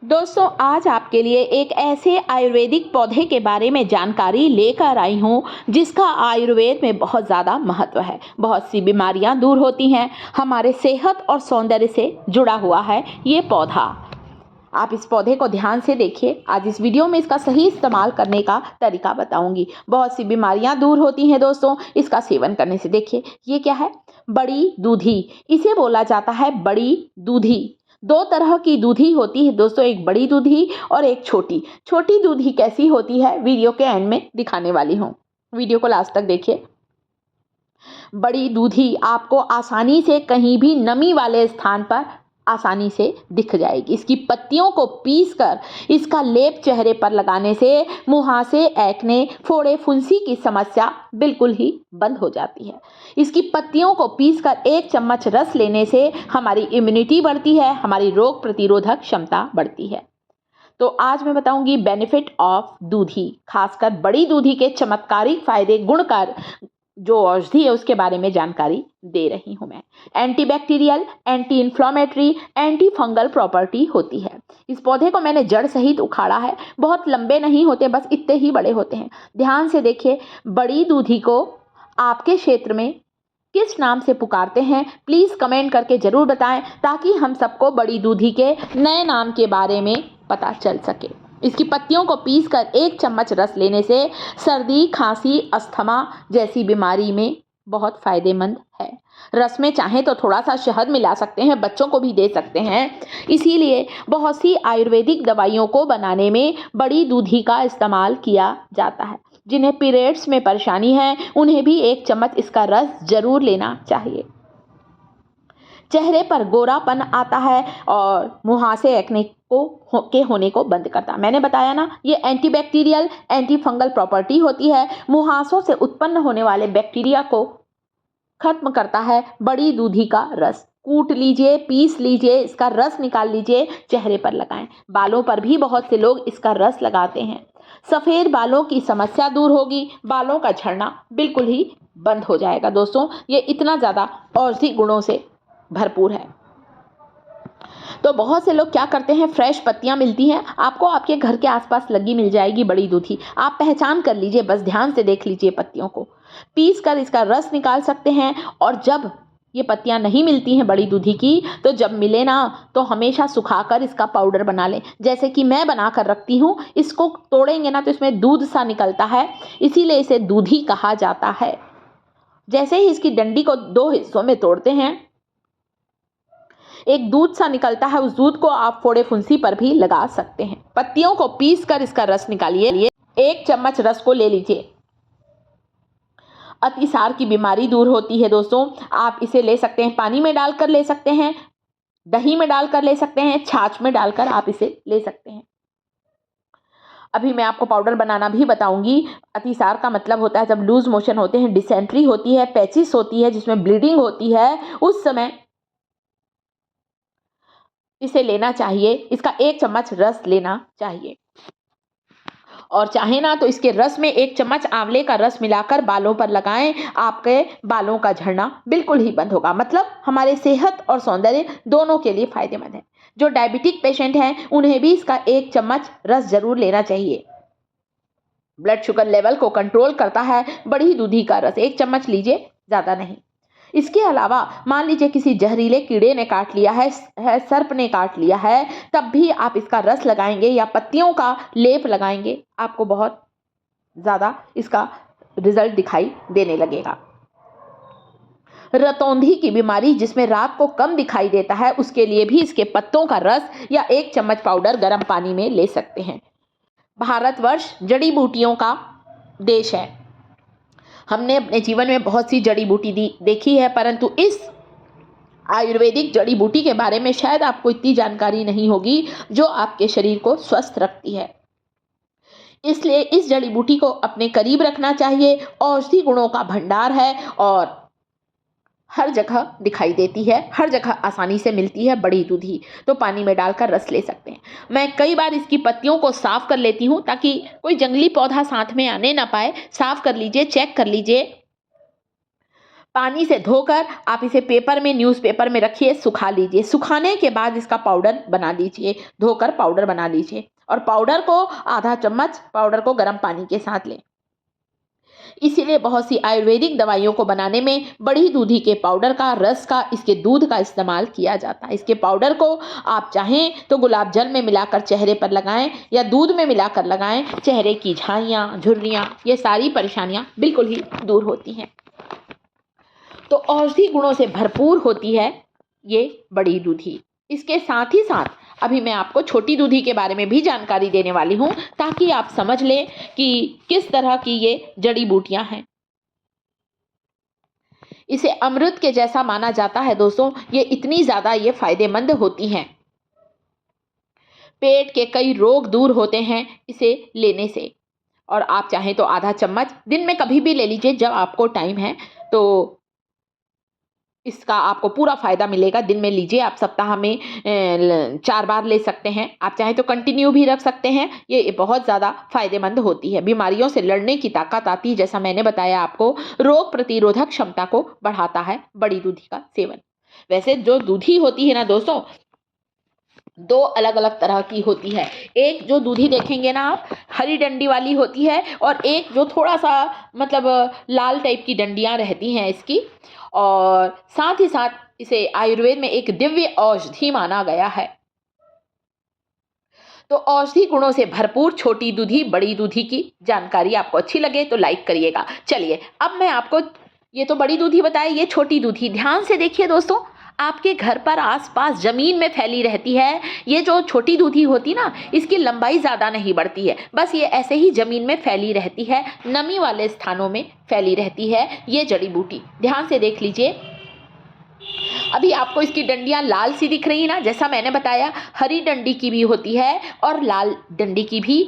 दोस्तों, आज आपके लिए एक ऐसे आयुर्वेदिक पौधे के बारे में जानकारी लेकर आई हूँ जिसका आयुर्वेद में बहुत ज़्यादा महत्व है। बहुत सी बीमारियाँ दूर होती हैं। हमारे सेहत और सौंदर्य से जुड़ा हुआ है ये पौधा। आप इस पौधे को ध्यान से देखिए। आज इस वीडियो में इसका सही इस्तेमाल करने का तरीका बताऊंगी। बहुत सी बीमारियां दूर होती हैं दोस्तों इसका सेवन करने से। देखिए ये क्या है, बड़ी दूधी। इसे बोला जाता है बड़ी दूधी। दो तरह की दूधी होती है दोस्तों, एक बड़ी दूधी और एक छोटी। छोटी दूधी कैसी होती है वीडियो के एंड में दिखाने वाली हूँ। वीडियो को लास्ट तक देखिए। बड़ी दूधी आपको आसानी से कहीं भी नमी वाले स्थान पर आसानी से दिख जाएगी। इसकी पत्तियों को पीसकर इसका लेप चेहरे पर लगाने से मुहासे, एक्ने, फोड़े, फुंसी की समस्या बिल्कुल ही बंद हो जाती है। इसकी पत्तियों को पीसकर 1 चम्मच रस लेने से हमारी इम्यूनिटी बढ़ती है, हमारी रोग प्रतिरोधक क्षमता बढ़ती है। तो आज मैं बताऊंगी बेनिफिट ऑफ दूधी, खासकर बड़ी दूधी के चमत्कारिक फायदे, गुणकार जो औषधि है उसके बारे में जानकारी दे रही हूं मैं। Antibacterial, anti inflammatory, anti fungal property होती है। इस पौधे को मैंने जड़ सहित उखाड़ा है। बहुत लंबे नहीं होते, बस इतने ही बड़े होते हैं। ध्यान से देखिए। बड़ी दूधी को आपके क्षेत्र में किस नाम से पुकारते हैं प्लीज कमेंट करके जरूर बताएं, ताकि हम सबको बड़ी दूधी के नए नाम के बारे में पता चल सके। इसकी पत्तियों को पीसकर 1 चम्मच रस लेने से सर्दी, खांसी, अस्थमा जैसी बीमारी में बहुत फायदेमंद है। रस में चाहें तो थोड़ा सा शहद मिला सकते हैं, बच्चों को भी दे सकते हैं। इसीलिए बहुत सी आयुर्वेदिक दवाइयों को बनाने में बड़ी दूधी का इस्तेमाल किया जाता है। जिन्हें पीरियड्स में परेशानी है उन्हें भी 1 चम्मच इसका रस जरूर लेना चाहिए। चेहरे पर गोरापन आता है और मुहासे, एक्ने के होने को बंद करता है। मैंने बताया ना, ये एंटीबैक्टीरियल, एंटी फंगल प्रॉपर्टी होती है। मुहासों से उत्पन्न होने वाले बैक्टीरिया को खत्म करता है बड़ी दूधी का रस। कूट लीजिए, पीस लीजिए, इसका रस निकाल लीजिए, चेहरे पर लगाएं। बालों पर भी बहुत से लोग इसका रस लगाते हैं। सफेद बालों की समस्या दूर होगी, बालों का झड़ना बिल्कुल ही बंद हो जाएगा। दोस्तों, ये इतना ज़्यादा औषधि गुणों से भरपूर है। तो बहुत से लोग क्या करते हैं, फ्रेश पत्तियां मिलती हैं आपको, आपके घर के आसपास लगी मिल जाएगी बड़ी दूधी। आप पहचान कर लीजिए, बस ध्यान से देख लीजिए पत्तियों को। पीस कर इसका रस निकाल सकते हैं। और जब ये पत्तियां नहीं मिलती हैं बड़ी दूधी की, तो जब मिले ना तो हमेशा सुखाकर इसका पाउडर बना लें, जैसे कि मैं बना कर रखती हूँ। इसको तोड़ेंगे ना तो इसमें दूध सा निकलता है, इसीलिए इसे दूधी कहा जाता है। जैसे ही इसकी डंडी को 2 हिस्सों में तोड़ते हैं, एक दूध सा निकलता है। उस दूध को आप फोड़े, फुंसी पर भी लगा सकते हैं। पत्तियों को पीस कर इसका रस निकालिए। 1 चम्मच रस को ले लीजिए। अतिसार की बीमारी दूर होती है दोस्तों। आप इसे ले सकते हैं, पानी में डालकर ले सकते हैं, दही में डालकर ले सकते हैं, छाछ में डालकर आप इसे ले सकते हैं। अभी मैं आपको पाउडर बनाना भी बताऊंगी। अतिसार का मतलब होता है जब लूज मोशन होते हैं, डिसेंट्री होती है, पैचिस होती है, जिसमें ब्लीडिंग होती है, उस समय इसे लेना चाहिए। इसका 1 चम्मच रस लेना चाहिए। और चाहे ना तो इसके रस में 1 चम्मच आंवले का रस मिलाकर बालों पर लगाएं। आपके बालों का झड़ना बिल्कुल ही बंद होगा। मतलब हमारे सेहत और सौंदर्य दोनों के लिए फायदेमंद है। जो डायबिटिक पेशेंट हैं उन्हें भी इसका 1 चम्मच रस जरूर लेना चाहिए। ब्लड शुगर लेवल को कंट्रोल करता है बड़ी दूधी का रस। 1 चम्मच लीजिए, ज्यादा नहीं। इसके अलावा मान लीजिए किसी जहरीले कीड़े ने काट लिया है, सर्प ने काट लिया है, तब भी आप इसका रस लगाएंगे या पत्तियों का लेप लगाएंगे, आपको बहुत ज़्यादा इसका रिजल्ट दिखाई देने लगेगा। रतौंधी की बीमारी, जिसमें रात को कम दिखाई देता है, उसके लिए भी इसके पत्तों का रस या 1 चम्मच पाउडर गर्म पानी में ले सकते हैं। भारतवर्ष जड़ी बूटियों का देश है। हमने अपने जीवन में बहुत सी जड़ी बूटी देखी है, परंतु इस आयुर्वेदिक जड़ी बूटी के बारे में शायद आपको इतनी जानकारी नहीं होगी जो आपके शरीर को स्वस्थ रखती है। इसलिए इस जड़ी बूटी को अपने करीब रखना चाहिए। औषधि गुणों का भंडार है और हर जगह दिखाई देती है, हर जगह आसानी से मिलती है बड़ी दूधी। तो पानी में डालकर रस ले सकते हैं। मैं कई बार इसकी पत्तियों को साफ कर लेती हूँ ताकि कोई जंगली पौधा साथ में आने ना पाए। साफ कर लीजिए, चेक कर लीजिए। पानी से धोकर आप इसे पेपर में, न्यूज़पेपर में रखिए, सुखा लीजिए। सुखाने के बाद इसका पाउडर बना लीजिए, धोकर पाउडर बना लीजिए और पाउडर को आधा चम्मच पाउडर को गर्म पानी के साथ लें। इसीलिए बहुत सी आयुर्वेदिक दवाइयों को बनाने में बड़ी दूधी के पाउडर का, रस का, इसके दूध का इस्तेमाल किया जाता है। इसके पाउडर को आप चाहें तो गुलाब जल में मिलाकर चेहरे पर लगाएं या दूध में मिलाकर लगाएं। चेहरे की झाइयाँ, झुर्रियाँ, ये सारी परेशानियाँ बिल्कुल ही दूर होती हैं। तो औषधि गुणों से भरपूर होती है ये बड़ी दूधी। इसके साथ ही साथ अभी मैं आपको छोटी दूधी के बारे में भी जानकारी देने वाली हूँ, ताकि आप समझ लें कि किस तरह की ये जड़ी बूटियां हैं। इसे अमृत के जैसा माना जाता है दोस्तों। ये इतनी ज़्यादा ये फायदेमंद होती हैं। पेट के कई रोग दूर होते हैं इसे लेने से। और आप चाहें तो आधा चम्मच दिन में कभी भी ले लीजिए जब आपको टाइम है, तो इसका आपको पूरा फ़ायदा मिलेगा। दिन में लीजिए आप, सप्ताह में 4 बार ले सकते हैं। आप चाहें तो कंटिन्यू भी रख सकते हैं। ये बहुत ज़्यादा फ़ायदेमंद होती है। बीमारियों से लड़ने की ताकत आती है। जैसा मैंने बताया आपको, रोग प्रतिरोधक क्षमता को बढ़ाता है बड़ी दूधी का सेवन। वैसे जो दूधी होती है ना दोस्तों, 2 अलग-अलग तरह की होती है। एक जो दूधी देखेंगे ना आप, हरी डंडी वाली होती है, और एक जो थोड़ा-सा मतलब लाल टाइप की डंडियाँ रहती हैं इसकी। और साथ ही साथ इसे आयुर्वेद में एक दिव्य औषधि माना गया है। तो औषधि गुणों से भरपूर छोटी दूधी, बड़ी दूधी की जानकारी आपको अच्छी लगे तो लाइक करिएगा। चलिए अब मैं आपको, ये तो बड़ी दूधी बताई, ये छोटी दूधी ध्यान से देखिए दोस्तों। आपके घर पर आसपास जमीन में फैली रहती है। ये जो छोटी दूधी होती ना, इसकी लंबाई ज़्यादा नहीं बढ़ती है, बस ये ऐसे ही जमीन में फैली रहती है, नमी वाले स्थानों में फैली रहती है ये जड़ी बूटी। ध्यान से देख लीजिए। अभी आपको इसकी डंडियां लाल सी दिख रही है ना, जैसा मैंने बताया हरी डंडी की भी होती है और लाल डंडी की भी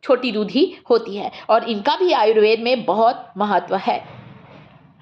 छोटी दूधी होती है, और इनका भी आयुर्वेद में बहुत महत्व है।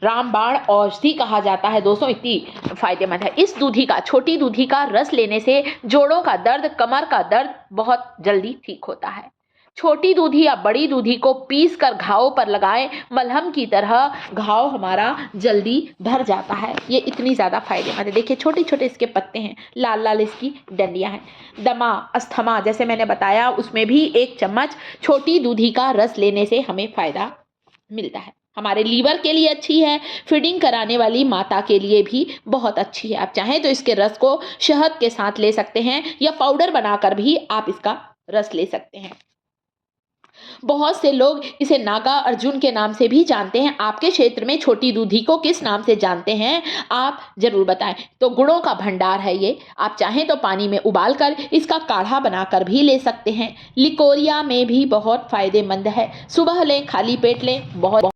रामबाण औषधि कहा जाता है दोस्तों, इतनी फायदेमंद है। इस दूधी का, छोटी दूधी का रस लेने से जोड़ों का दर्द, कमर का दर्द बहुत जल्दी ठीक होता है। छोटी दूधी या बड़ी दूधी को पीस कर घावों पर लगाएं, मलहम की तरह घाव हमारा जल्दी भर जाता है। ये इतनी ज़्यादा फायदेमंद है। देखिए छोटे छोटे इसके पत्ते हैं, लाल लाल इसकी डंडियां हैं। दमा, अस्थमा जैसे मैंने बताया, उसमें भी 1 चम्मच छोटी दूधी का रस लेने से हमें फ़ायदा मिलता है। हमारे लीवर के लिए अच्छी है, फीडिंग कराने वाली माता के लिए भी बहुत अच्छी है। आप चाहें तो इसके रस को शहद के साथ ले सकते हैं या पाउडर बनाकर भी आप इसका रस ले सकते हैं। बहुत से लोग इसे नागा अर्जुन के नाम से भी जानते हैं। आपके क्षेत्र में छोटी दूधी को किस नाम से जानते हैं आप जरूर बताएं। तो गुणों का भंडार है ये। आप चाहें तो पानी में उबालकर इसका काढ़ा बनाकर भी ले सकते हैं। लिकोरिया में भी बहुत फायदेमंद है। सुबह लें, खाली पेट लें, बहुत